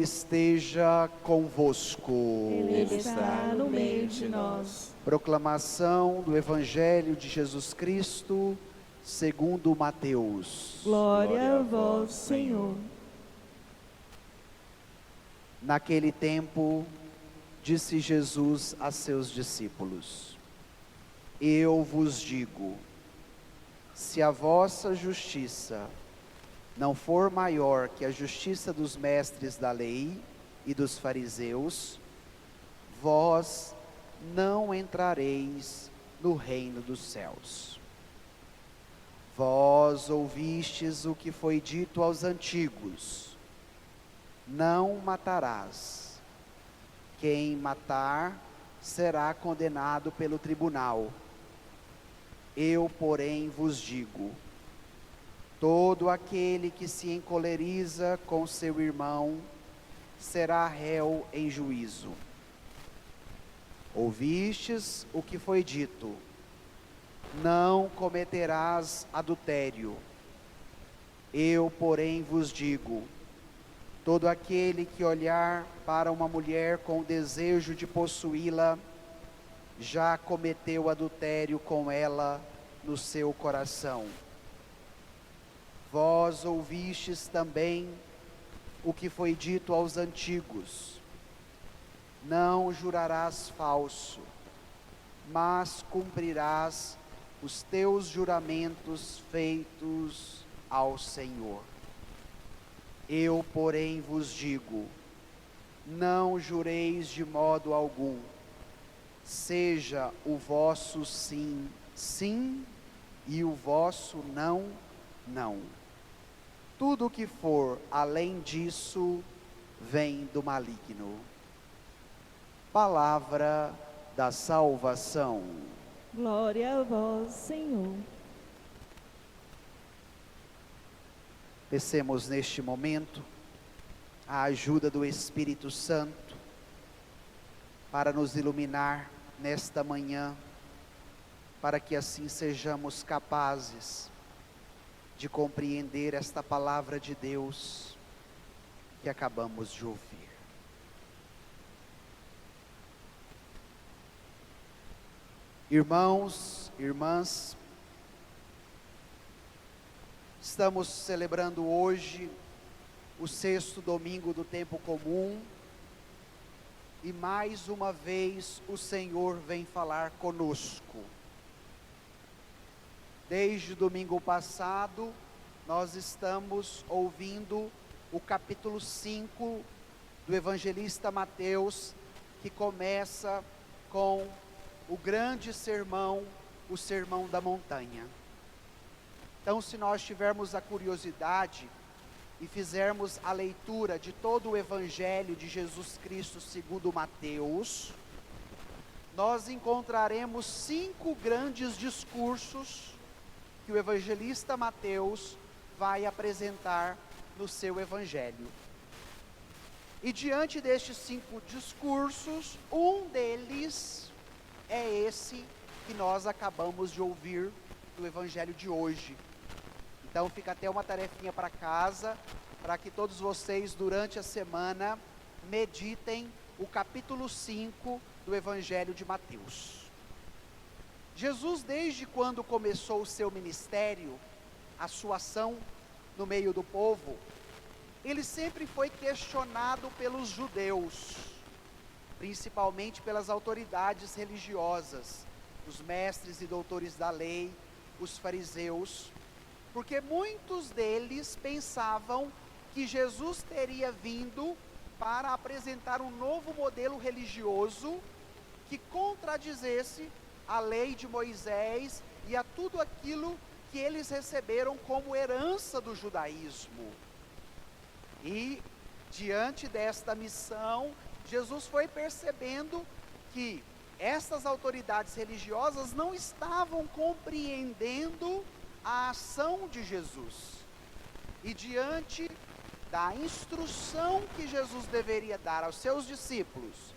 esteja convosco. Ele está no meio de nós. Proclamação do Evangelho de Jesus Cristo, segundo Mateus. Glória a vós, Senhor. Naquele tempo, disse Jesus a seus discípulos: Eu vos digo, se a vossa justiça não for maior que a justiça dos mestres da lei e dos fariseus, vós não entrareis no reino dos céus. Vós ouvistes o que foi dito aos antigos: não matarás. Quem matar será condenado pelo tribunal. Eu, porém, vos digo: todo aquele que se encoleriza com seu irmão será réu em juízo. Ouvistes o que foi dito: não cometerás adultério. Eu, porém, vos digo: todo aquele que olhar para uma mulher com desejo de possuí-la, já cometeu adultério com ela no seu coração. Vós ouvistes também o que foi dito aos antigos: não jurarás falso, mas cumprirás os teus juramentos feitos ao Senhor. Eu, porém, vos digo: não jureis de modo algum, seja o vosso sim, sim, e o vosso não, não. Tudo o que for além disso vem do maligno. Palavra da salvação. Glória a vós, Senhor. Peçamos neste momento a ajuda do Espírito Santo para nos iluminar nesta manhã, para que assim sejamos capazes de compreender esta palavra de Deus que acabamos de ouvir. Irmãos, irmãs, estamos celebrando hoje o 6º domingo do tempo comum e mais uma vez o Senhor vem falar conosco. Desde o domingo passado, nós estamos ouvindo o capítulo 5 do evangelista Mateus, que começa com o grande sermão, o Sermão da Montanha. Então, se nós tivermos a curiosidade e fizermos a leitura de todo o Evangelho de Jesus Cristo segundo Mateus, nós encontraremos 5 grandes discursos que o evangelista Mateus vai apresentar no seu Evangelho. E diante destes 5 discursos, um deles é esse que nós acabamos de ouvir do Evangelho de hoje. Então fica até uma tarefinha para casa, para que todos vocês durante a semana meditem o capítulo 5 do Evangelho de Mateus. Jesus, desde quando começou o seu ministério, a sua ação no meio do povo, ele sempre foi questionado pelos judeus, principalmente pelas autoridades religiosas, os mestres e doutores da lei, os fariseus, porque muitos deles pensavam que Jesus teria vindo para apresentar um novo modelo religioso que contradizesse a lei de Moisés e a tudo aquilo que eles receberam como herança do judaísmo. E diante desta missão, Jesus foi percebendo que essas autoridades religiosas não estavam compreendendo a ação de Jesus. E diante da instrução que Jesus deveria dar aos seus discípulos,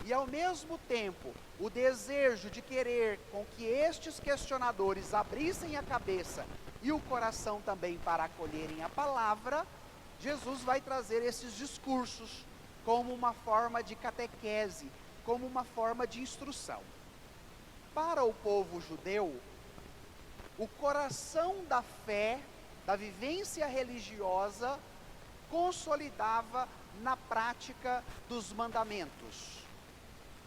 e ao mesmo tempo o desejo de querer com que estes questionadores abrissem a cabeça e o coração também para acolherem a palavra, Jesus vai trazer esses discursos como uma forma de catequese, como uma forma de instrução. Para o povo judeu, o coração da fé, da vivência religiosa, consolidava na prática dos mandamentos.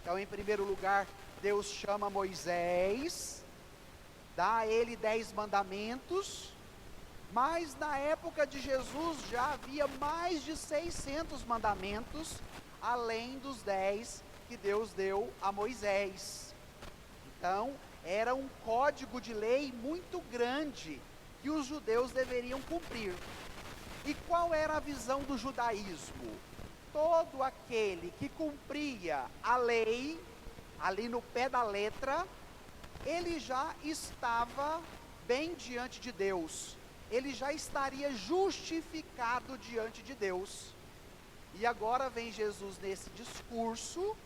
Então, em primeiro lugar, Deus chama Moisés, dá a ele 10 mandamentos, mas na época de Jesus já havia mais de 600 mandamentos, além dos 10 que Deus deu a Moisés. Então, era um código de lei muito grande que os judeus deveriam cumprir. E qual era a visão do judaísmo? Todo aquele que cumpria a lei, ali no pé da letra, ele já estava bem diante de Deus. Ele já estaria justificado diante de Deus. E agora vem Jesus nesse discurso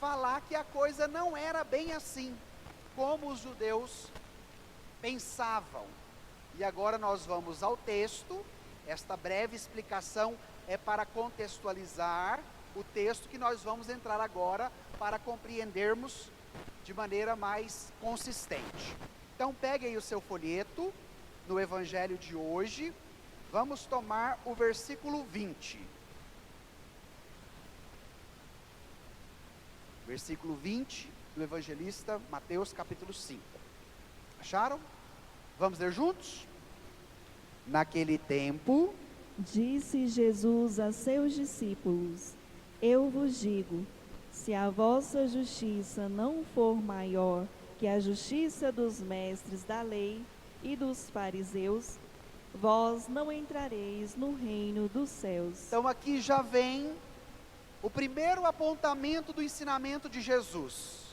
falar que a coisa não era bem assim, como os judeus pensavam. E agora nós vamos ao texto. Esta breve explicação é para contextualizar o texto que nós vamos entrar agora para compreendermos de maneira mais consistente. Então pegue aí o seu folheto no Evangelho de hoje, vamos tomar o versículo 20. Versículo 20 do Evangelista Mateus, capítulo 5. Acharam? Vamos ler juntos? Naquele tempo, Disse Jesus a seus discípulos: Eu vos digo, se a vossa justiça não for maior que a justiça dos mestres da lei e dos fariseus, vós não entrareis no reino dos céus. então aqui já vem o primeiro apontamento do ensinamento de Jesus.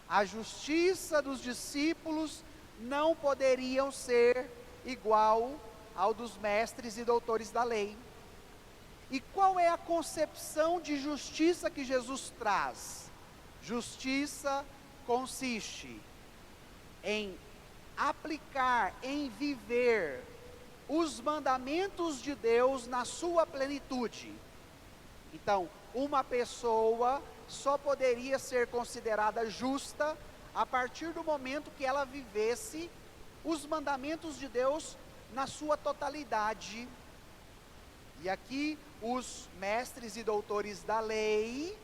A justiça dos discípulos não poderiam ser igual ao dos mestres e doutores da lei. E qual é a concepção de justiça que Jesus traz? Justiça consiste em aplicar, em viver os mandamentos de Deus na sua plenitude. Então, uma pessoa só poderia ser considerada justa a partir do momento que ela vivesse os mandamentos de Deus na sua totalidade. E aqui os mestres e doutores da lei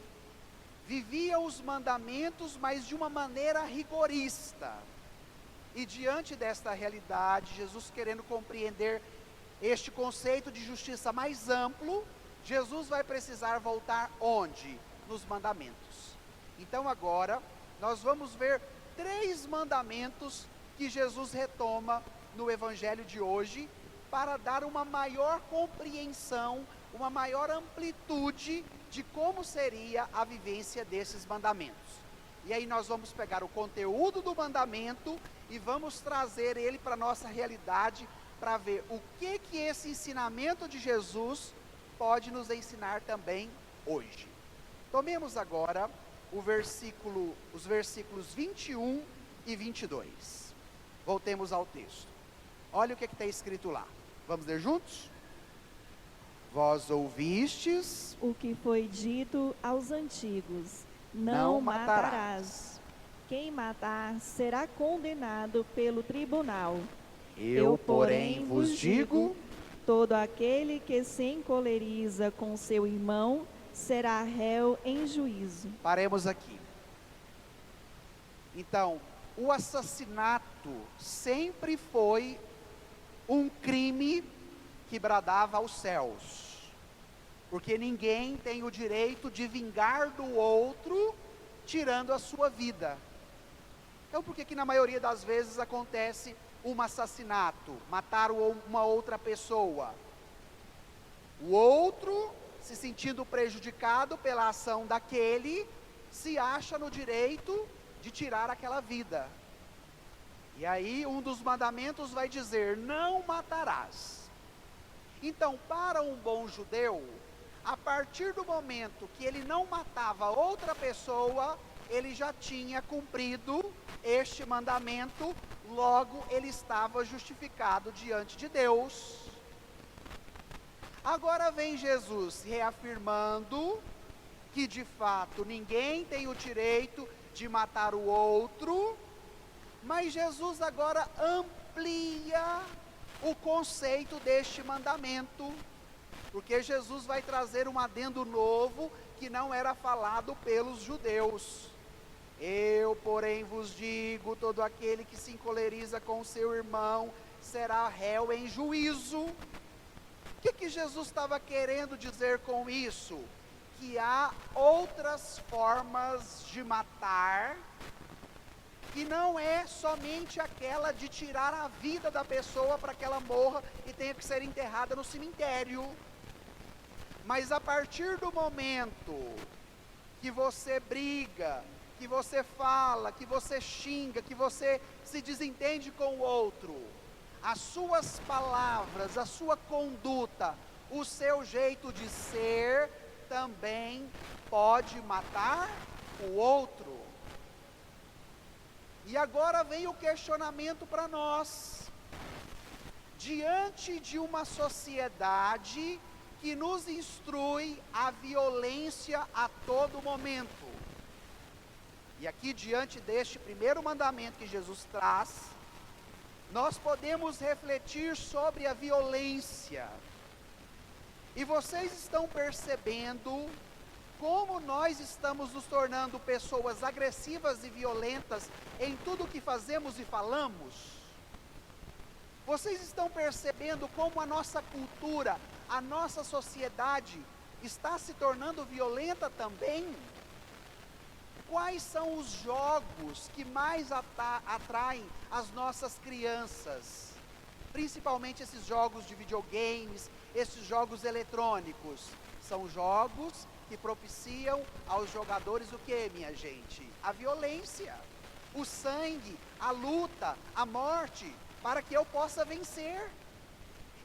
viviam os mandamentos, mas de uma maneira rigorista. E diante desta realidade, Jesus querendo compreender este conceito de justiça mais amplo, Jesus vai precisar voltar onde? Nos mandamentos. Então agora, nós vamos ver 3 mandamentos que Jesus retoma no Evangelho de hoje, para dar uma maior compreensão, uma maior amplitude de como seria a vivência desses mandamentos. E aí nós vamos pegar o conteúdo do mandamento e vamos trazer ele para a nossa realidade, para ver o que esse ensinamento de Jesus pode nos ensinar também hoje. Tomemos agora os versículos 21 e 22. Voltemos ao texto. Olha o que está escrito lá. Vamos ler juntos? Vós ouvistes O que foi dito aos antigos: Não não matarás. matarás. Quem matar será condenado pelo tribunal. Eu, porém, vos digo, todo aquele que se encoleriza com seu irmão será réu em juízo. paremos aqui. Então, o assassinato sempre foi um crime que bradava aos céus, porque ninguém tem o direito de vingar do outro, tirando a sua vida. Então, por que na maioria das vezes acontece um assassinato, matar uma outra pessoa? O outro, se sentindo prejudicado pela ação daquele, se acha no direito de tirar aquela vida. E aí um dos mandamentos vai dizer: não matarás. Então, para um bom judeu, a partir do momento que ele não matava outra pessoa, ele já tinha cumprido este mandamento, logo ele estava justificado diante de Deus. Agora vem Jesus reafirmando que de fato ninguém tem o direito de matar o outro, mas Jesus agora amplia o conceito deste mandamento, porque Jesus vai trazer um adendo novo que não era falado pelos judeus. Eu, porém, vos digo, todo aquele que se encoleriza com o seu irmão será réu em juízo. O que Jesus estava querendo dizer com isso? Que há outras formas de matar, que não é somente aquela de tirar a vida da pessoa para que ela morra e tenha que ser enterrada no cemitério. Mas a partir do momento que você briga, que você fala, que você xinga, que você se desentende com o outro, as suas palavras, a sua conduta, o seu jeito de ser, também pode matar o outro. E agora vem o questionamento para nós. Diante de uma sociedade que nos instrui a violência a todo momento, e aqui diante deste primeiro mandamento que Jesus traz, nós podemos refletir sobre a violência. E vocês estão percebendo como nós estamos nos tornando pessoas agressivas e violentas em tudo que fazemos e falamos? Vocês estão percebendo como a nossa cultura, a nossa sociedade está se tornando violenta também? Quais são os jogos que mais atraem as nossas crianças? Principalmente esses jogos de videogames, esses jogos eletrônicos. São jogos que propiciam aos jogadores o que, minha gente? A violência, o sangue, a luta, a morte, para que eu possa vencer.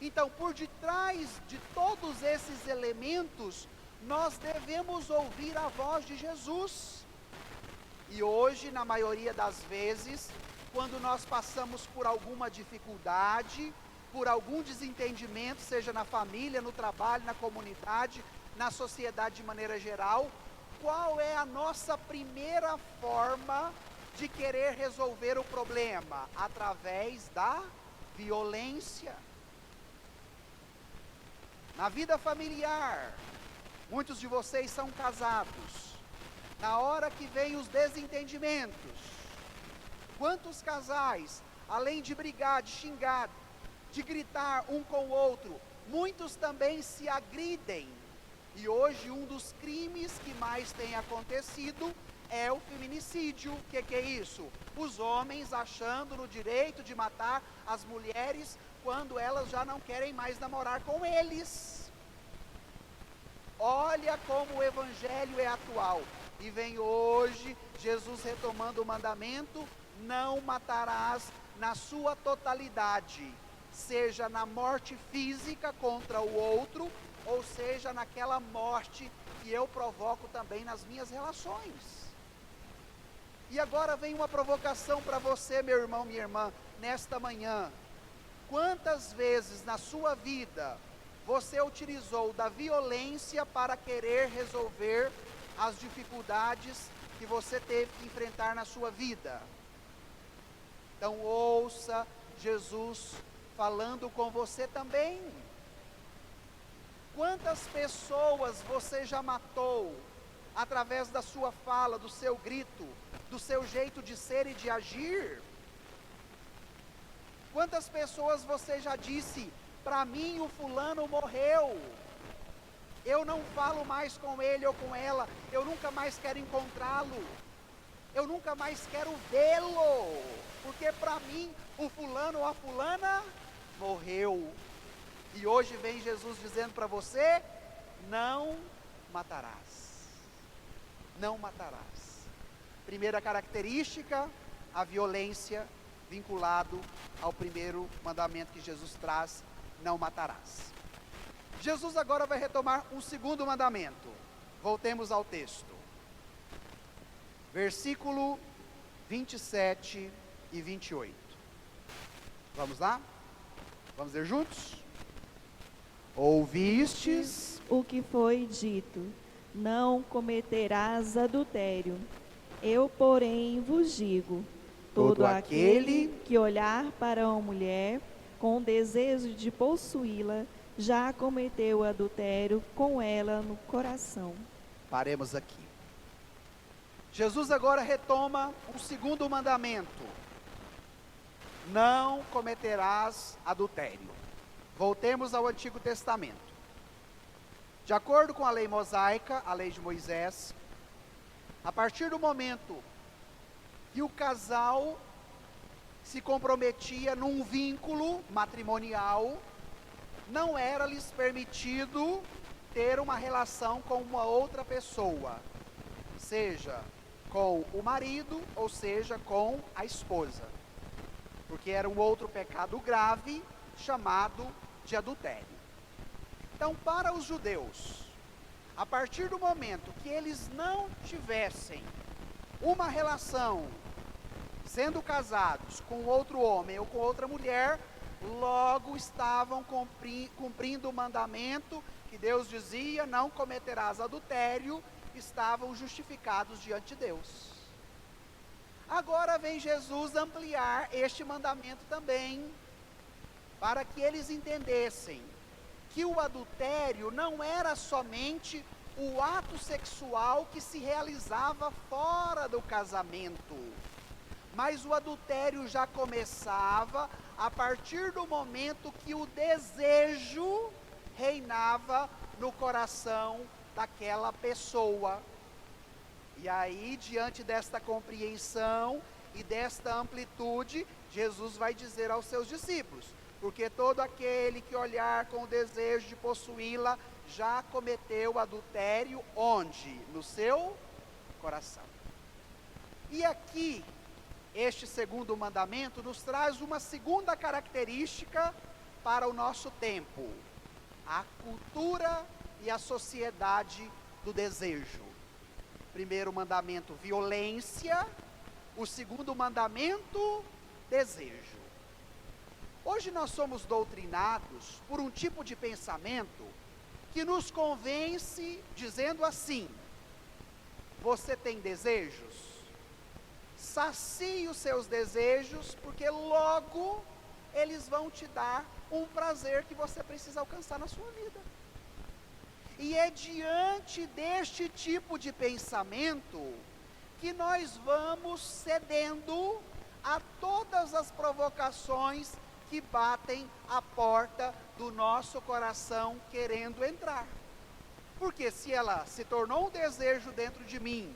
Então, por detrás de todos esses elementos, nós devemos ouvir a voz de Jesus. E hoje, na maioria das vezes, quando nós passamos por alguma dificuldade, por algum desentendimento, seja na família, no trabalho, na comunidade, na sociedade de maneira geral, qual é a nossa primeira forma de querer resolver o problema? Através da violência. Na vida familiar, muitos de vocês são casados. Na hora que vem os desentendimentos, quantos casais, além de brigar, de xingar, de gritar um com o outro, muitos também se agridem. E hoje um dos crimes que mais tem acontecido é o feminicídio. O que é isso? Os homens achando no direito de matar as mulheres quando elas já não querem mais namorar com eles. Olha como o evangelho é atual. E vem hoje Jesus retomando o mandamento: não matarás, na sua totalidade, seja na morte física contra o outro, ou seja naquela morte que eu provoco também nas minhas relações. E agora vem uma provocação para você, meu irmão, minha irmã, nesta manhã. Quantas vezes na sua vida você utilizou da violência para querer resolver as dificuldades que você teve que enfrentar na sua vida? Então ouça Jesus falando com você também. Quantas pessoas você já matou através da sua fala, do seu grito, do seu jeito de ser e de agir? Quantas pessoas você já disse: para mim o fulano morreu, eu não falo mais com ele ou com ela, eu nunca mais quero encontrá-lo, eu nunca mais quero vê-lo, porque para mim o fulano ou a fulana morreu. E hoje vem Jesus dizendo para você: não matarás. Não matarás. Primeira característica, a violência, vinculado ao primeiro mandamento que Jesus traz: não matarás. Jesus agora vai retomar um segundo mandamento. Voltemos ao texto. Versículo 27 e 28. Vamos lá? Vamos ler juntos? ouvistes o que foi dito: não cometerás adultério. Eu, porém, vos digo: todo aquele que olhar para uma mulher com o desejo de possuí-la, já cometeu adultério com ela no coração. Paremos aqui. Jesus agora retoma um segundo mandamento: não cometerás adultério. Voltemos ao Antigo Testamento. De acordo com a lei mosaica, a lei de Moisés, a partir do momento que o casal se comprometia num vínculo matrimonial, não era lhes permitido ter uma relação com uma outra pessoa, seja com o marido ou seja com a esposa, porque era um outro pecado grave chamado de adultério. Então, para os judeus, a partir do momento que eles não tivessem uma relação, sendo casados com outro homem ou com outra mulher, logo estavam cumprindo o mandamento que Deus dizia: não cometerás adultério, estavam justificados diante de Deus. Agora vem Jesus ampliar este mandamento também, para que eles entendessem que o adultério não era somente o ato sexual que se realizava fora do casamento, mas o adultério já começava a partir do momento que o desejo reinava no coração daquela pessoa. E aí, diante desta compreensão e desta amplitude, Jesus vai dizer aos seus discípulos: porque todo aquele que olhar com o desejo de possuí-la, já cometeu adultério, onde? No seu coração. E aqui, este segundo mandamento nos traz uma segunda característica para o nosso tempo: a cultura e a sociedade do desejo. Primeiro mandamento, violência. O segundo mandamento, desejo. Hoje nós somos doutrinados por um tipo de pensamento que nos convence dizendo assim: você tem desejos? Sacie os seus desejos, porque logo eles vão te dar um prazer que você precisa alcançar na sua vida. E é diante deste tipo de pensamento que nós vamos cedendo a todas as provocações que batem a porta do nosso coração querendo entrar. Porque se ela se tornou um desejo dentro de mim,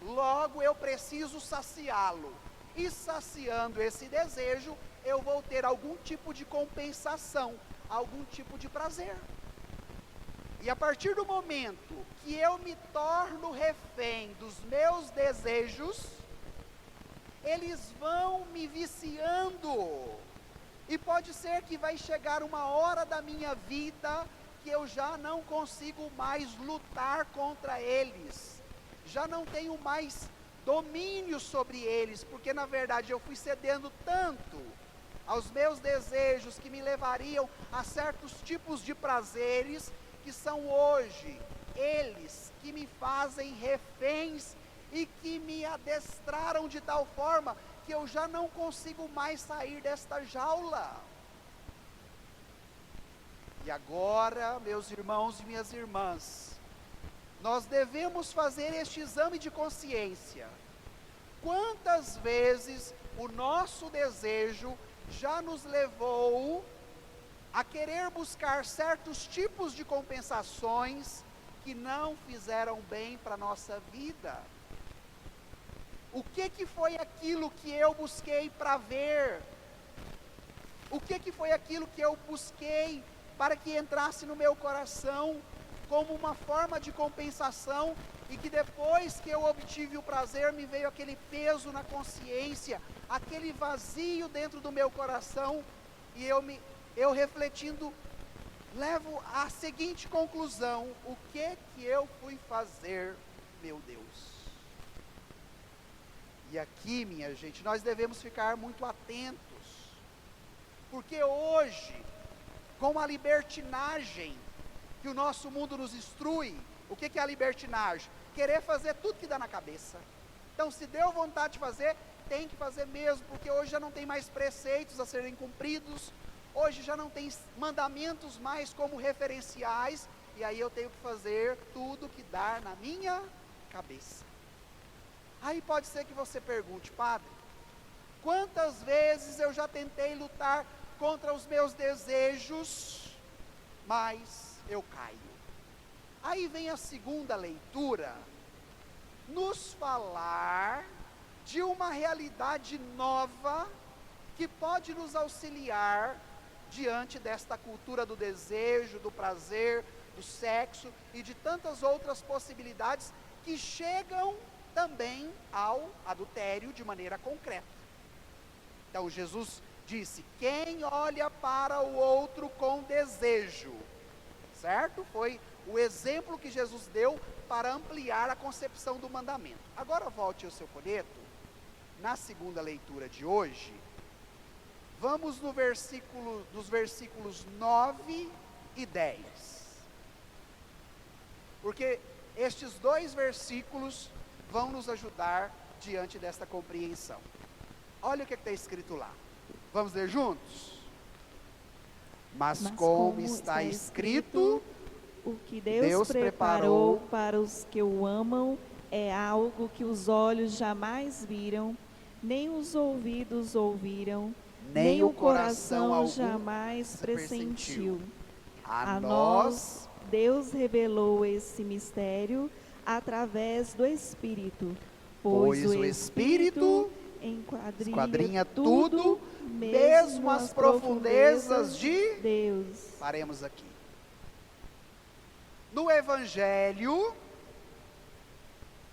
logo eu preciso saciá-lo. E saciando esse desejo, eu vou ter algum tipo de compensação, algum tipo de prazer. E a partir do momento que eu me torno refém dos meus desejos, eles vão me viciando. E pode ser que vai chegar uma hora da minha vida que eu já não consigo mais lutar contra eles, já não tenho mais domínio sobre eles, porque na verdade eu fui cedendo tanto aos meus desejos que me levariam a certos tipos de prazeres, que são hoje eles que me fazem reféns e que me adestraram de tal forma que eu já não consigo mais sair desta jaula. E agora, meus irmãos e minhas irmãs, nós devemos fazer este exame de consciência. Quantas vezes o nosso desejo já nos levou a querer buscar certos tipos de compensações que não fizeram bem para a nossa vida? O que foi aquilo que eu busquei para ver? O que foi aquilo que eu busquei para que entrasse no meu coração como uma forma de compensação, e que depois que eu obtive o prazer, me veio aquele peso na consciência, aquele vazio dentro do meu coração, e eu refletindo, levo à seguinte conclusão: o que eu fui fazer, meu Deus? E aqui, minha gente, nós devemos ficar muito atentos, porque hoje, com a libertinagem que o nosso mundo nos instrui. O que é a libertinagem? Querer fazer tudo que dá na cabeça. Então, se deu vontade de fazer, tem que fazer mesmo, porque hoje já não tem mais preceitos a serem cumpridos, hoje já não tem mandamentos mais como referenciais, e aí eu tenho que fazer tudo que dá na minha cabeça. Aí pode ser que você pergunte: padre, quantas vezes eu já tentei lutar contra os meus desejos, mas eu caio. Aí vem a segunda leitura, nos falar de uma realidade nova, que pode nos auxiliar diante desta cultura do desejo, do prazer, do sexo e de tantas outras possibilidades que chegam também ao adultério de maneira concreta. Então Jesus disse: quem olha para o outro com desejo, certo? Foi o exemplo que Jesus deu para ampliar a concepção do mandamento. Agora volte ao seu folheto, na segunda leitura de hoje, vamos nos versículos 9 e 10. Porque estes dois versículos vão nos ajudar diante desta compreensão. Olha o que está escrito lá. Vamos ler juntos? Mas como está escrito, o que Deus preparou para os que o amam é algo que os olhos jamais viram, nem os ouvidos ouviram, nem o coração jamais pressentiu. A nós, Deus revelou esse mistério através do Espírito, pois o Espírito esquadrinha tudo, mesmo as profundezas de Deus. Paremos aqui. No Evangelho,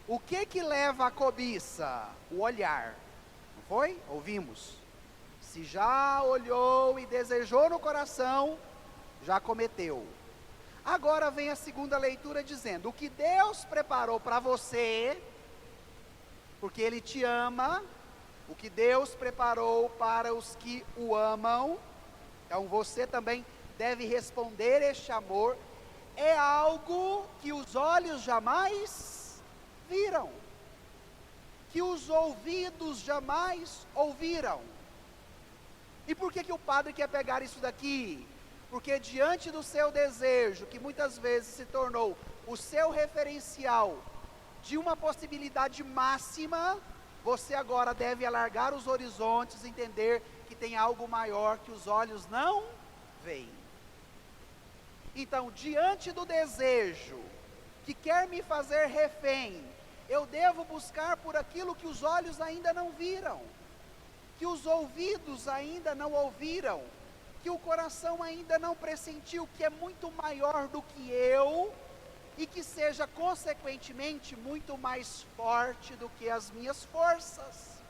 o que leva à cobiça? O olhar, não foi? Ouvimos. Se já olhou e desejou no coração, já cometeu. Agora vem a segunda leitura dizendo: o que Deus preparou para você, porque Ele te ama, o que Deus preparou para os que o amam, então você também deve responder este amor, é algo que os olhos jamais viram, que os ouvidos jamais ouviram. E por que o padre quer pegar isso daqui? Porque diante do seu desejo, que muitas vezes se tornou o seu referencial de uma possibilidade máxima, você agora deve alargar os horizontes, entender que tem algo maior que os olhos não veem. Então, diante do desejo que quer me fazer refém, eu devo buscar por aquilo que os olhos ainda não viram, que os ouvidos ainda não ouviram, que o coração ainda não pressentiu, que é muito maior do que eu, e que seja consequentemente muito mais forte do que as minhas forças.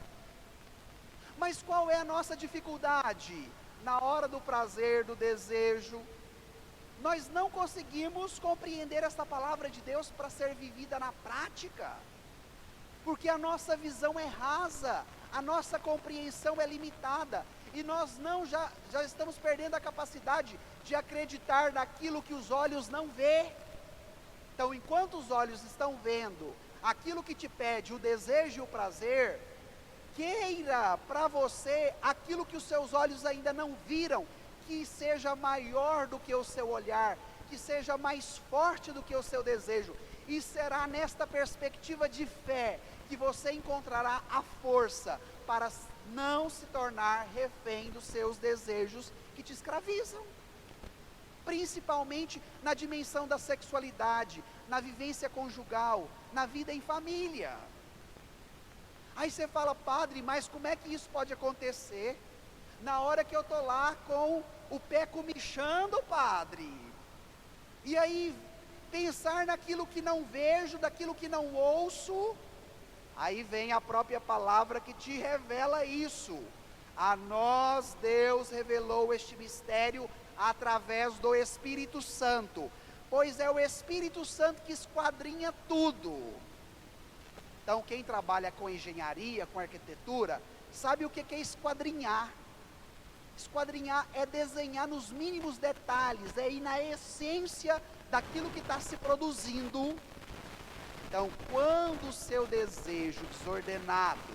Mas qual é a nossa dificuldade? Na hora do prazer, do desejo, nós não conseguimos compreender essa palavra de Deus para ser vivida na prática, porque a nossa visão é rasa, a nossa compreensão é limitada, e nós já estamos perdendo a capacidade de acreditar naquilo que os olhos não vê. Então, enquanto os olhos estão vendo aquilo que te pede o desejo e o prazer, queira para você aquilo que os seus olhos ainda não viram, que seja maior do que o seu olhar, que seja mais forte do que o seu desejo, e será nesta perspectiva de fé que você encontrará a força para não se tornar refém dos seus desejos que te escravizam, principalmente na dimensão da sexualidade, na vivência conjugal, na vida em família. Aí você fala: padre, mas como é que isso pode acontecer? Na hora que eu estou lá com o pé comichando, padre, e aí pensar naquilo que não vejo, daquilo que não ouço, aí vem a própria palavra que te revela isso. A nós Deus revelou este mistério através do Espírito Santo, pois é o Espírito Santo que esquadrinha tudo. Então, quem trabalha com engenharia, com arquitetura, sabe o que é esquadrinhar. Esquadrinhar é desenhar nos mínimos detalhes, é ir na essência daquilo que está se produzindo. Então, quando o seu desejo desordenado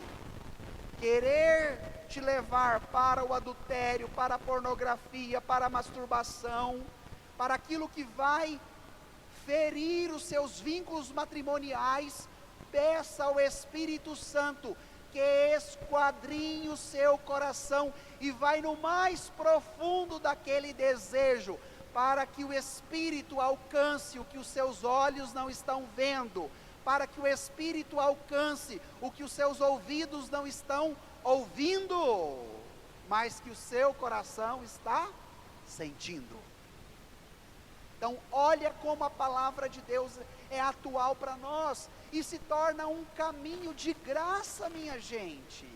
querer te levar para o adultério, para a pornografia, para a masturbação, para aquilo que vai ferir os seus vínculos matrimoniais, peça ao Espírito Santo que esquadrinhe o seu coração e vai no mais profundo daquele desejo, para que o Espírito alcance o que os seus olhos não estão vendo, para que o Espírito alcance o que os seus ouvidos não estão ouvindo, mas que o seu coração está sentindo. Então, olha como a palavra de Deus é atual para nós, e se torna um caminho de graça, minha gente.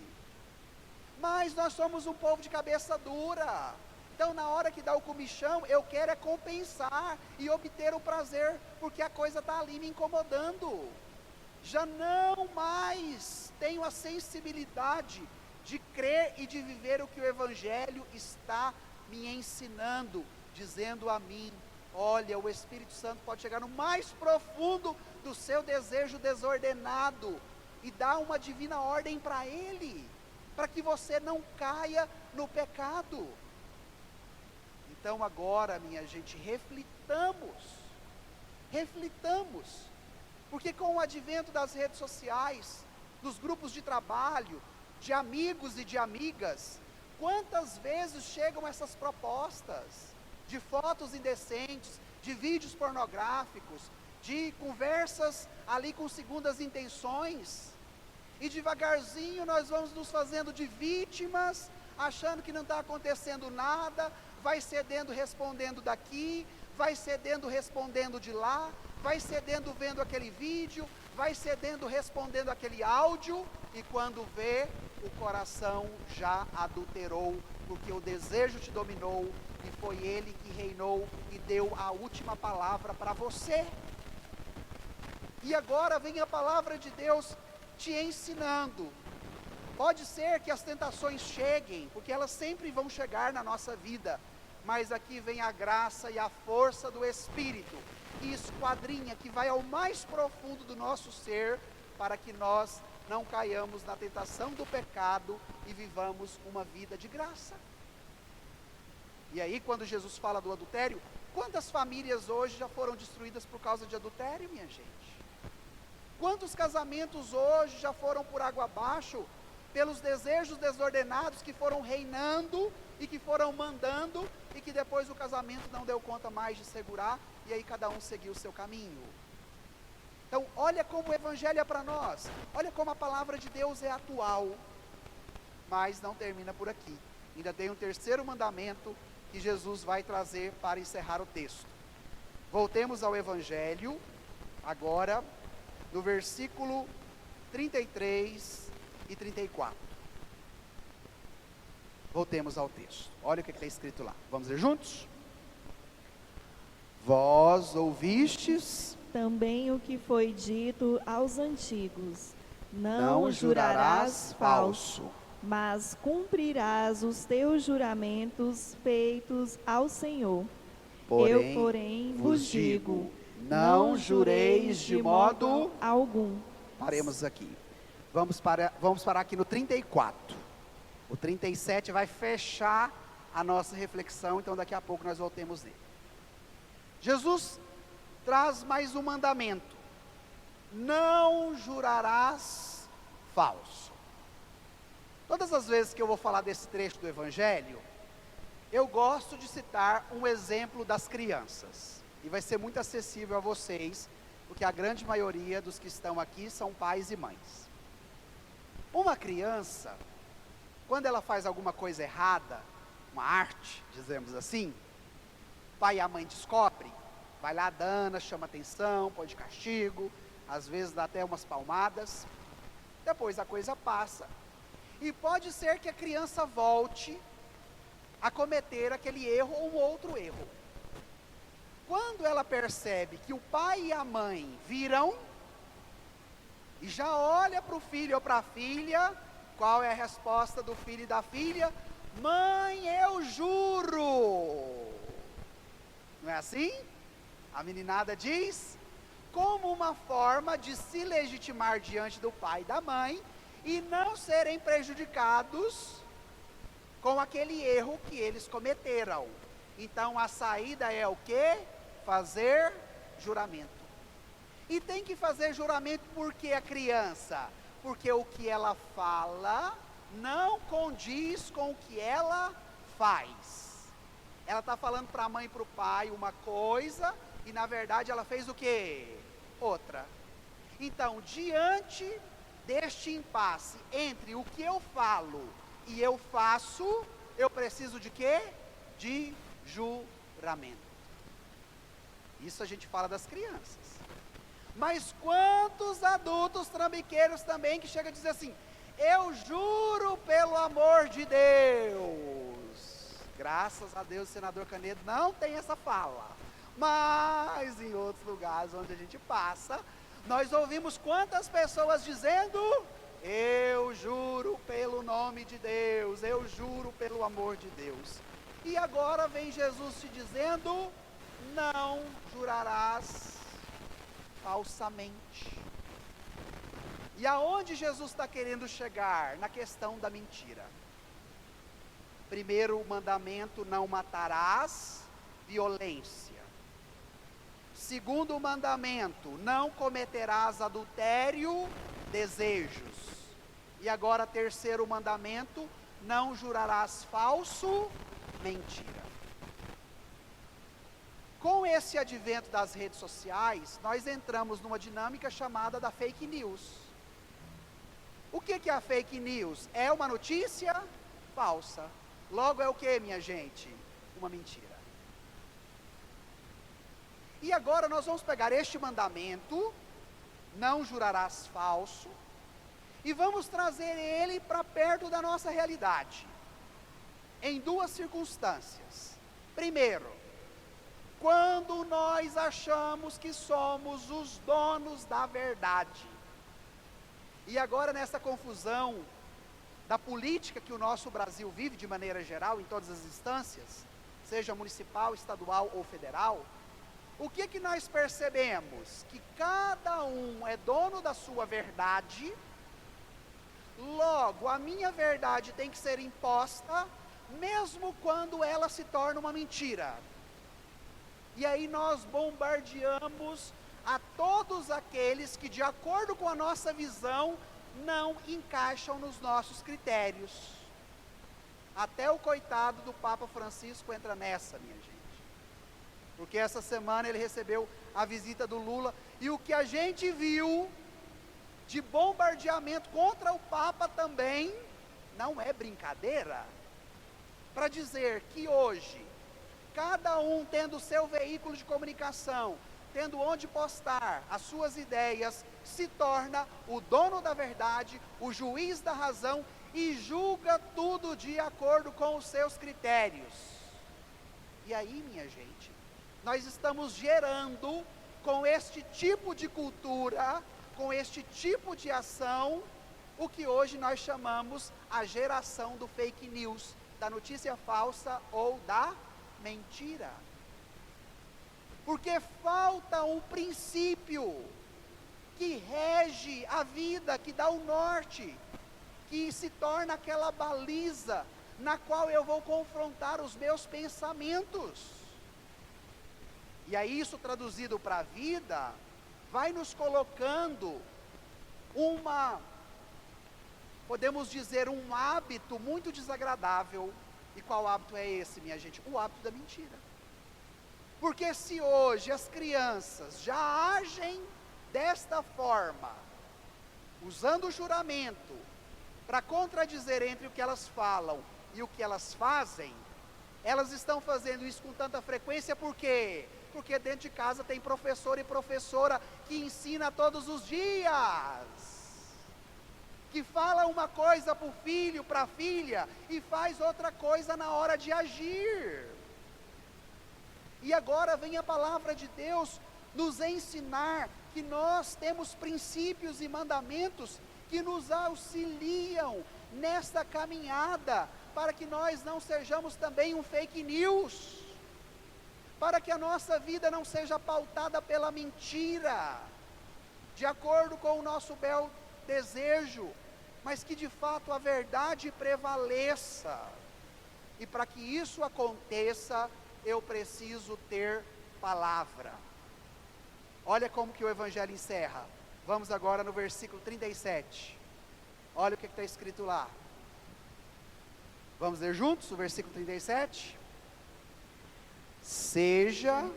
Mas nós somos um povo de cabeça dura. Então, na hora que dá o comichão, eu quero é compensar e obter o prazer, porque a coisa está ali me incomodando. Já não mais tenho a sensibilidade de crer e de viver o que o Evangelho está me ensinando, dizendo a mim: olha, o Espírito Santo pode chegar no mais profundo do seu desejo desordenado e dar uma divina ordem para ele, para que você não caia no pecado. Então agora, minha gente, reflitamos, porque com o advento das redes sociais, dos grupos de trabalho, de amigos e de amigas, quantas vezes chegam essas propostas de fotos indecentes, de vídeos pornográficos, de conversas ali com segundas intenções, e devagarzinho nós vamos nos fazendo de vítimas, achando que não está acontecendo nada, vai cedendo respondendo daqui, vai cedendo respondendo de lá, vai cedendo vendo aquele vídeo, vai cedendo respondendo aquele áudio, e quando vê, o coração já adulterou, porque o desejo te dominou, e foi ele que reinou e deu a última palavra para você. E agora vem a palavra de Deus te ensinando. Pode ser que as tentações cheguem, porque elas sempre vão chegar na nossa vida, mas aqui vem a graça e a força do Espírito, que esquadrinha, que vai ao mais profundo do nosso ser, para que nós não caiamos na tentação do pecado e vivamos uma vida de graça. E aí, quando Jesus fala do adultério, quantas famílias hoje já foram destruídas por causa de adultério, minha gente? Quantos casamentos hoje já foram por água abaixo, pelos desejos desordenados que foram reinando e que foram mandando, e que depois o casamento não deu conta mais de segurar, e aí cada um seguiu o seu caminho. Então, olha como o Evangelho é para nós, olha como a palavra de Deus é atual, mas não termina por aqui. Ainda tem um terceiro mandamento que Jesus vai trazer para encerrar o texto. Voltemos ao Evangelho, agora, no versículo 33 e 34. Voltemos ao texto, olha o que está escrito lá, vamos ler juntos? Vós ouvistes também o que foi dito aos antigos: não jurarás falso, mas cumprirás os teus juramentos feitos ao Senhor. Eu, porém, vos digo, não jureis de modo algum. Paremos aqui. Vamos parar aqui no 34. O 37 vai fechar a nossa reflexão, então daqui a pouco nós voltemos nele. Jesus traz mais um mandamento: não jurarás falso. Todas as vezes que eu vou falar desse trecho do Evangelho, eu gosto de citar um exemplo das crianças, e vai ser muito acessível a vocês, porque a grande maioria dos que estão aqui são pais e mães. Uma criança, quando ela faz alguma coisa errada, uma arte, dizemos assim, o pai e a mãe descobrem, vai lá, dana, chama atenção, põe de castigo, às vezes dá até umas palmadas, depois a coisa passa, e pode ser que a criança volte a cometer aquele erro ou um outro erro. Quando ela percebe que o pai e a mãe viram, e já olha para o filho ou para a filha, qual é a resposta do filho e da filha? mãe, eu juro. Não é assim? A meninada diz, como uma forma de se legitimar diante do pai e da mãe, e não serem prejudicados com aquele erro que eles cometeram. Então a saída é o quê? Fazer juramento. E tem que fazer juramento porque a criança? Porque o que ela fala não condiz com o que ela faz. Ela está falando para a mãe e para o pai uma coisa, e na verdade ela fez o quê? Outra. Então, diante deste impasse entre o que eu falo e eu faço, eu preciso de quê? De juramento. Isso a gente fala das crianças. Mas quantos adultos trambiqueiros também que chegam a dizer assim, eu juro pelo amor de Deus. Graças a Deus o senador Canedo não tem essa fala. Mas em outros lugares onde a gente passa, nós ouvimos quantas pessoas dizendo, eu juro pelo nome de Deus, eu juro pelo amor de Deus. E agora vem Jesus te dizendo, não jurarás falsamente. E aonde Jesus está querendo chegar? Na questão da mentira. Primeiro mandamento, não matarás, violência. Segundo mandamento, não cometerás adultério, desejos. E agora terceiro mandamento, não jurarás falso, mentira. Com esse advento das redes sociais, nós entramos numa dinâmica chamada da fake news. O que é a fake news? É uma notícia falsa. Logo é o que, minha gente? Uma mentira. E agora nós vamos pegar este mandamento, não jurarás falso, e vamos trazer ele para perto da nossa realidade, em duas circunstâncias. Primeiro, quando nós achamos que somos os donos da verdade. E agora nessa confusão da política que o nosso Brasil vive de maneira geral, em todas as instâncias, seja municipal, estadual ou federal, o que nós percebemos? Que cada um é dono da sua verdade, logo a minha verdade tem que ser imposta, mesmo quando ela se torna uma mentira. E aí nós bombardeamos a todos aqueles que, de acordo com a nossa visão, não encaixam nos nossos critérios. Até o coitado do Papa Francisco entra nessa, minha gente. Porque essa semana ele recebeu a visita do Lula, e o que a gente viu de bombardeamento contra o Papa também, não é brincadeira. Para dizer que hoje, cada um tendo o seu veículo de comunicação, tendo onde postar as suas ideias, se torna o dono da verdade, o juiz da razão, e julga tudo de acordo com os seus critérios. E aí, minha gente, nós estamos gerando, com este tipo de cultura, com este tipo de ação, o que hoje nós chamamos a geração do fake news, da notícia falsa ou da mentira. Porque falta um princípio que rege a vida, que dá o norte, que se torna aquela baliza na qual eu vou confrontar os meus pensamentos. E aí isso traduzido para a vida, vai nos colocando podemos dizer, um hábito muito desagradável. E qual hábito é esse, minha gente? O hábito da mentira. Porque se hoje as crianças já agem desta forma, usando o juramento, para contradizer entre o que elas falam e o que elas fazem, elas estão fazendo isso com tanta frequência, por quê? Porque dentro de casa tem professor e professora que ensina todos os dias, que fala uma coisa para o filho, para a filha, e faz outra coisa na hora de agir. E agora vem a palavra de Deus nos ensinar que nós temos princípios e mandamentos que nos auxiliam nesta caminhada para que nós não sejamos também um fake news, para que a nossa vida não seja pautada pela mentira, de acordo com o nosso bel desejo, mas que de fato a verdade prevaleça. E para que isso aconteça, eu preciso ter palavra. Olha como que o Evangelho encerra. Vamos agora no versículo 37. Olha o que está escrito lá. Vamos ler juntos o versículo 37? Seja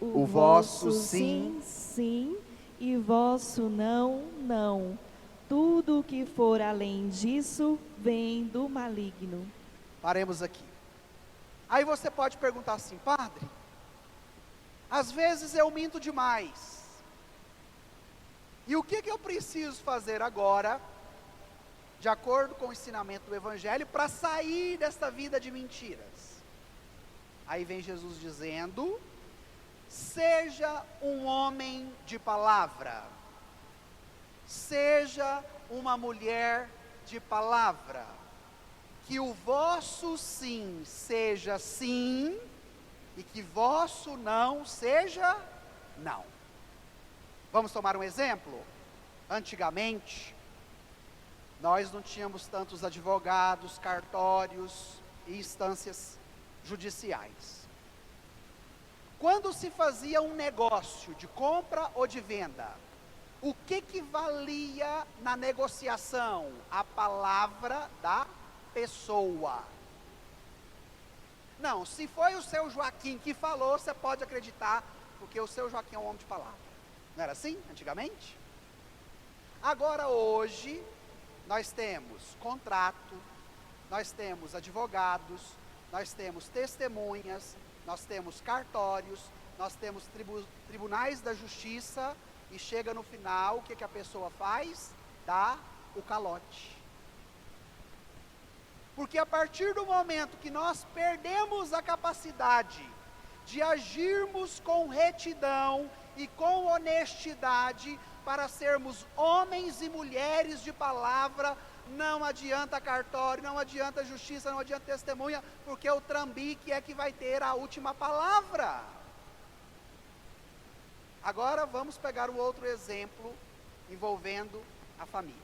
o vosso sim, sim, e vosso não, não. Tudo o que for além disso, vem do maligno. Paremos aqui. Aí você pode perguntar assim: padre, às vezes eu minto demais. E o que eu preciso fazer agora, de acordo com o ensinamento do Evangelho, para sair desta vida de mentiras? Aí vem Jesus dizendo: seja um homem de palavra, seja uma mulher de palavra, que o vosso sim seja sim, e que vosso não seja não. Vamos tomar um exemplo? Antigamente, nós não tínhamos tantos advogados, cartórios e instâncias judiciais. Quando se fazia um negócio de compra ou de venda, o que valia na negociação? A palavra da pessoa. Não, se foi o seu Joaquim que falou, você pode acreditar, porque o seu Joaquim é um homem de palavra. Não era assim, antigamente? Agora, hoje, nós temos contrato, nós temos advogados, nós temos testemunhas, nós temos cartórios, nós temos tribunais da justiça, e chega no final, o que a pessoa faz? Dá o calote. Porque a partir do momento que nós perdemos a capacidade de agirmos com retidão e com honestidade, para sermos homens e mulheres de palavra, não adianta cartório, não adianta justiça, não adianta testemunha, porque o trambique é que vai ter a última palavra. Agora vamos pegar um outro exemplo envolvendo a família.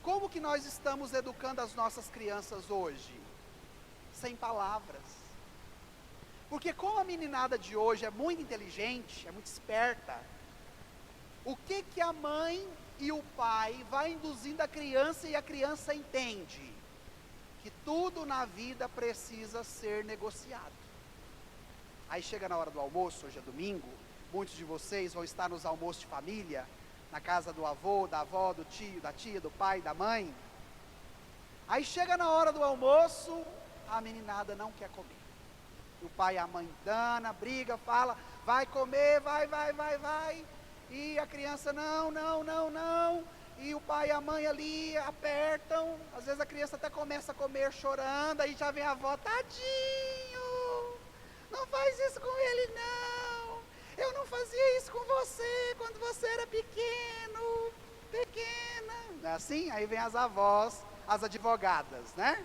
Como que nós estamos educando as nossas crianças hoje? Sem palavras. Porque como a meninada de hoje é muito inteligente, é muito esperta, o que a mãe e o pai vai induzindo a criança, e a criança entende que tudo na vida precisa ser negociado. Aí chega na hora do almoço, hoje é domingo, muitos de vocês vão estar nos almoços de família, na casa do avô, da avó, do tio, da tia, do pai, da mãe. Aí chega na hora do almoço, a meninada não quer comer. O pai e a mãe dana, briga, fala, vai comer, vai. E a criança, não. E o pai e a mãe ali apertam. Às vezes a criança até começa a comer chorando, aí já vem a avó, tadinho, não faz isso com ele não. Eu não fazia isso com você quando você era pequena. Não é assim? Aí vem as avós, as advogadas, né?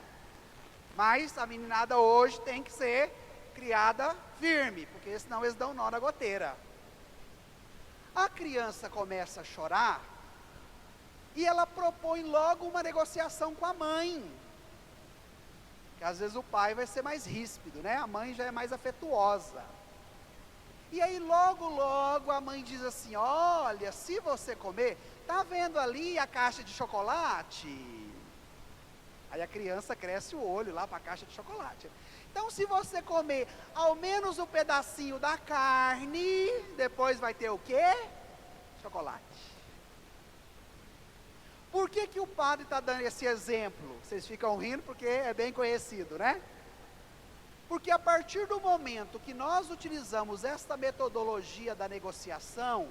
Mas a meninada hoje tem que ser criada firme, porque senão eles dão nó na goteira. A criança começa a chorar, e ela propõe logo uma negociação com a mãe. Que às vezes o pai vai ser mais ríspido, né? A mãe já é mais afetuosa. E aí logo a mãe diz assim: olha, se você comer, tá vendo ali a caixa de chocolate? Aí a criança cresce o olho lá para a caixa de chocolate. Então, se você comer ao menos um pedacinho da carne, depois vai ter o quê? Chocolate. Por que o padre está dando esse exemplo? Vocês ficam rindo porque é bem conhecido, né? Porque a partir do momento que nós utilizamos esta metodologia da negociação,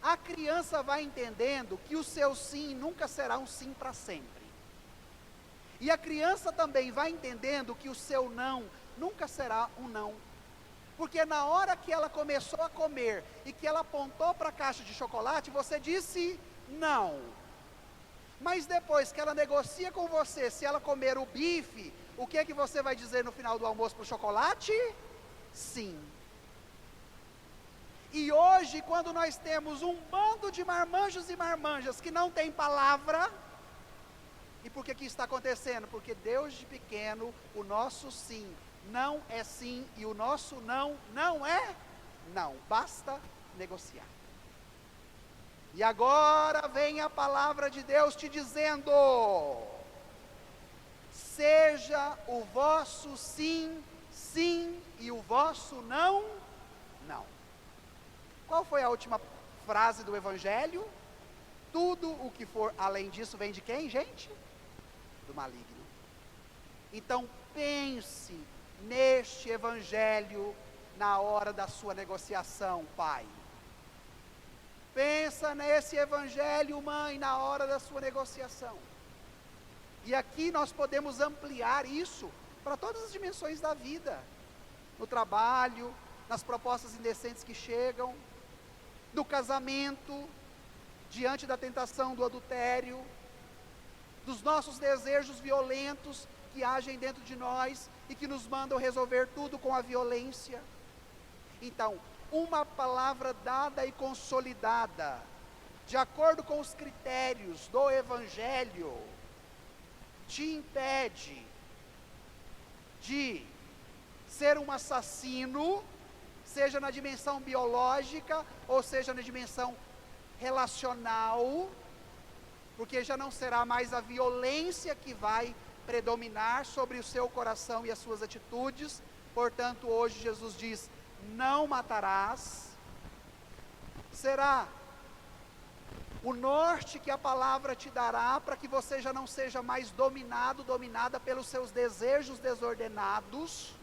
a criança vai entendendo que o seu sim nunca será um sim para sempre. E a criança também vai entendendo que o seu não nunca será um não. Porque na hora que ela começou a comer e que ela apontou para a caixa de chocolate, você disse não. Mas depois que ela negocia com você, se ela comer o bife, o que é que você vai dizer no final do almoço para o chocolate? Sim. E hoje, quando nós temos um bando de marmanjos e marmanjas que não tem palavra, e por que que isso está acontecendo? Porque Deus de pequeno, o nosso sim não é sim, e o nosso não, não é não, basta negociar. E agora vem a palavra de Deus te dizendo: seja o vosso sim, sim, e o vosso não, não. Qual foi a última frase do Evangelho? Tudo o que for além disso vem de quem, gente? Do maligno. Então pense neste Evangelho na hora da sua negociação, pai. Pensa nesse Evangelho, mãe, na hora da sua negociação. E aqui nós podemos ampliar isso para todas as dimensões da vida. No trabalho, nas propostas indecentes que chegam, no casamento, diante da tentação do adultério, dos nossos desejos violentos que agem dentro de nós e que nos mandam resolver tudo com a violência. Então, uma palavra dada e consolidada, de acordo com os critérios do Evangelho, te impede de ser um assassino, seja na dimensão biológica, ou seja na dimensão relacional, porque já não será mais a violência que vai predominar sobre o seu coração e as suas atitudes. Portanto, hoje Jesus diz: não matarás. Será o norte que a palavra te dará para que você já não seja mais dominada pelos seus desejos desordenados,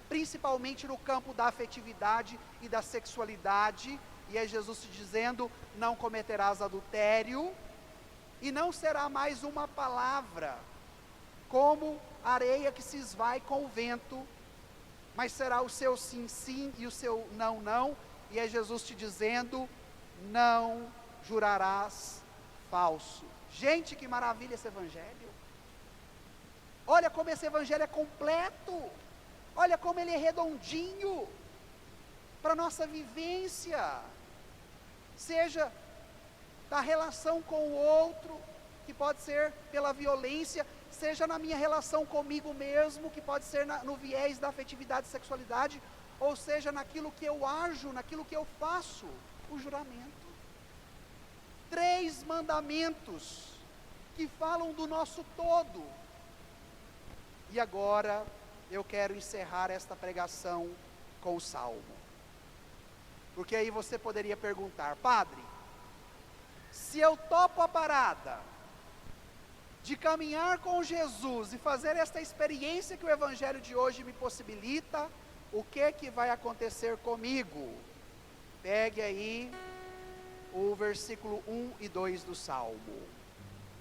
principalmente no campo da afetividade e da sexualidade. E é Jesus te dizendo: não cometerás adultério. E não será mais uma palavra como areia que se esvai com o vento, mas será o seu sim, sim, e o seu não, não. E é Jesus te dizendo: não jurarás falso. Gente, que maravilha esse Evangelho. Olha como esse Evangelho é completo. Olha como ele é redondinho para a nossa vivência, seja da relação com o outro, que pode ser pela violência, seja na minha relação comigo mesmo, que pode ser no viés da afetividade e sexualidade, ou seja naquilo que eu ajo, naquilo que eu faço, o juramento. 3 mandamentos que falam do nosso todo. E agora eu quero encerrar esta pregação com o Salmo, porque aí você poderia perguntar: padre, se eu topo a parada de caminhar com Jesus e fazer esta experiência que o Evangelho de hoje me possibilita, o que vai acontecer comigo? Pegue aí o versículo 1 e 2 do Salmo.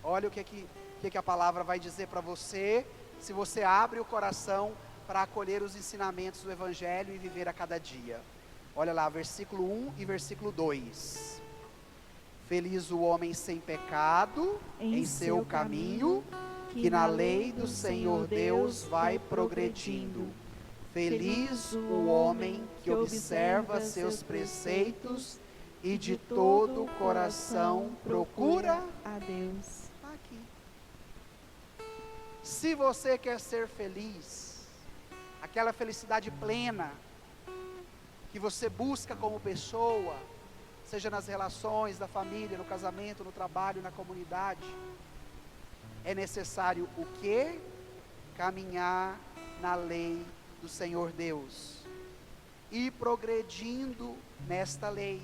Olha o que a palavra vai dizer para você, se você abre o coração para acolher os ensinamentos do Evangelho e viver a cada dia. Olha lá, versículo 1 e versículo 2. Feliz o homem sem pecado em seu caminho, que na lei do Senhor Deus vai progredindo. Feliz o homem que observa seus preceitos e de todo o coração procura a Deus. Está aqui. Se você quer ser feliz, aquela felicidade plena que você busca como pessoa, seja nas relações da família, no casamento, no trabalho, na comunidade, é necessário o quê? Caminhar na lei do Senhor Deus, ir progredindo nesta lei,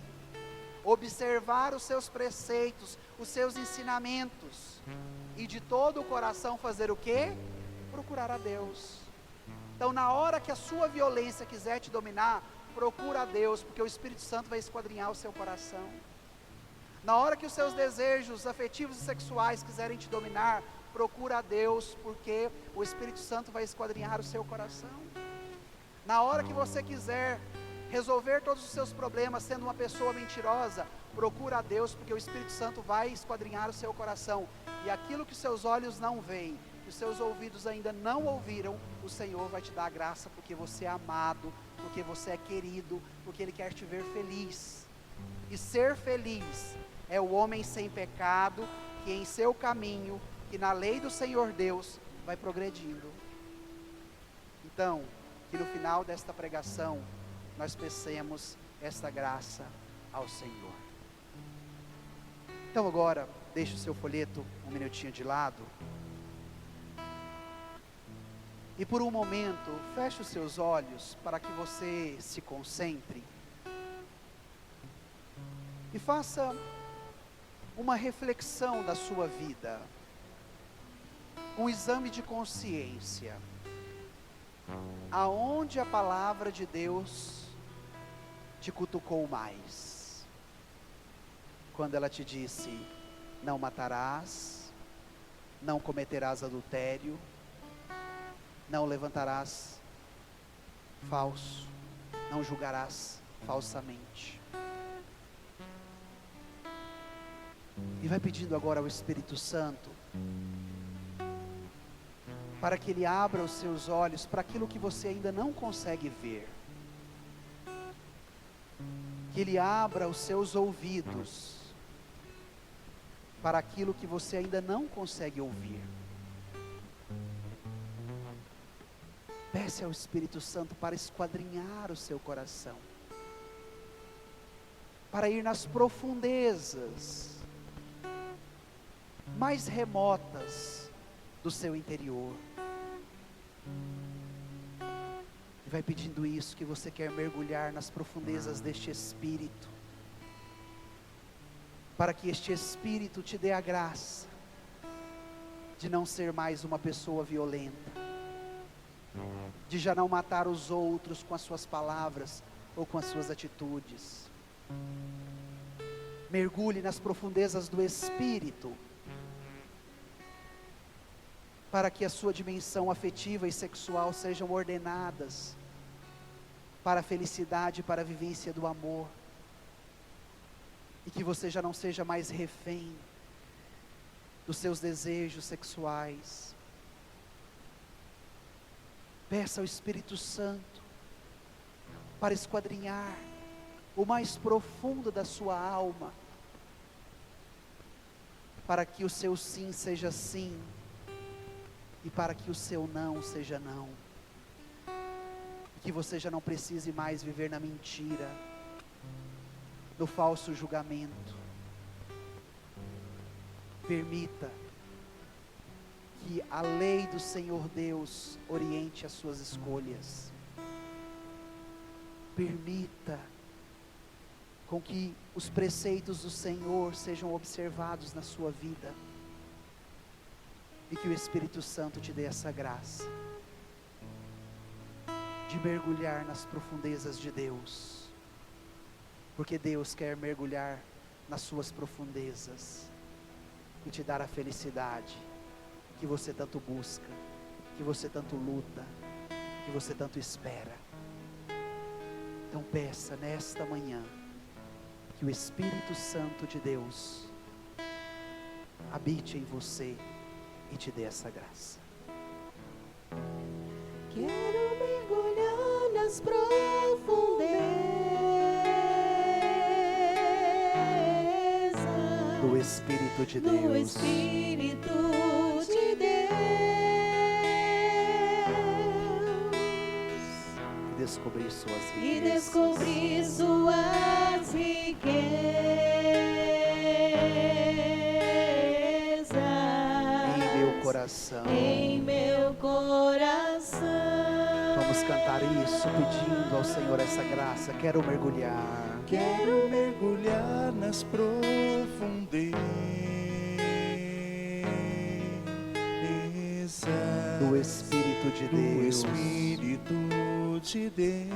observar os seus preceitos, os seus ensinamentos, e de todo o coração fazer o quê? Procurar a Deus. Então, na hora que a sua violência quiser te dominar, procura a Deus, porque o Espírito Santo vai esquadrinhar o seu coração. Na hora que os seus desejos afetivos e sexuais quiserem te dominar, procura a Deus, porque o Espírito Santo vai esquadrinhar o seu coração. Na hora que você quiser resolver todos os seus problemas sendo uma pessoa mentirosa, procura a Deus, porque o Espírito Santo vai esquadrinhar o seu coração, e aquilo que os seus olhos não veem, que os seus ouvidos ainda não ouviram, o Senhor vai te dar a graça, porque você é amado, porque você é querido, porque Ele quer te ver feliz. E ser feliz é o homem sem pecado, que em seu caminho, que na lei do Senhor Deus, vai progredindo. Então, que no final desta pregação, nós peçamos esta graça ao Senhor. Então agora, deixe o seu folheto um minutinho de lado. E por um momento, feche os seus olhos para que você se concentre. E faça uma reflexão da sua vida. Um exame de consciência. Aonde a palavra de Deus te cutucou mais? Quando ela te disse, não matarás, não cometerás adultério, não levantarás falso, não julgarás falsamente. E vai pedindo agora ao Espírito Santo, para que Ele abra os seus olhos para aquilo que você ainda não consegue ver. Que Ele abra os seus ouvidos para aquilo que você ainda não consegue ouvir. Peça ao Espírito Santo para esquadrinhar o seu coração, para ir nas profundezas mais remotas do seu interior. E vai pedindo isso, que você quer mergulhar nas profundezas deste Espírito, para que este Espírito te dê a graça de não ser mais uma pessoa violenta, de já não matar os outros com as suas palavras ou com as suas atitudes. Mergulhe nas profundezas do Espírito, para que a sua dimensão afetiva e sexual sejam ordenadas para a felicidade, para a vivência do amor, e que você já não seja mais refém dos seus desejos sexuais. Peça ao Espírito Santo para esquadrinhar o mais profundo da sua alma, para que o seu sim seja sim, e para que o seu não seja não, e que você já não precise mais viver na mentira, no falso julgamento. Permita que a lei do Senhor Deus oriente as suas escolhas. Permita com que os preceitos do Senhor sejam observados na sua vida, e que o Espírito Santo te dê essa graça de mergulhar nas profundezas de Deus, porque Deus quer mergulhar nas suas profundezas e te dar a felicidade que você tanto busca, que você tanto luta, que você tanto espera. Então peça nesta manhã que o Espírito Santo de Deus habite em você e te dê essa graça. Quero mergulhar nas profundezas Do Espírito de do Deus. Espírito de Deus E descobrir suas e riquezas. descobrir suas riquezas Em meu coração. em meu coração. Vamos cantar isso, pedindo ao Senhor essa graça. Quero mergulhar. Quero mergulhar nas profundezas Do Espírito de do Deus. Espírito de Deus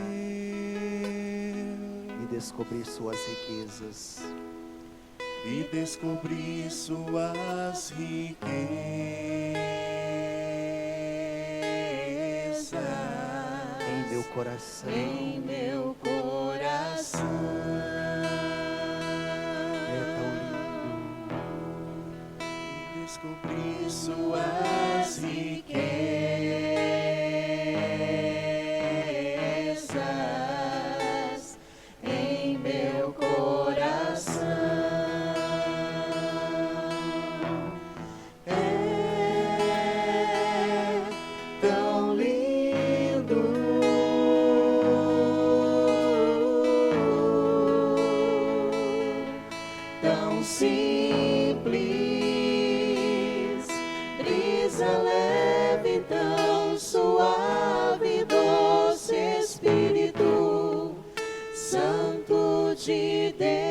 E descobrir suas riquezas. e descobrir suas riquezas Em meu coração. Em meu coração. descobrir suas riquezas em meu coração. É tão lindo, tão simples, brisa leve, tão suave, doce Espírito Santo de Deus.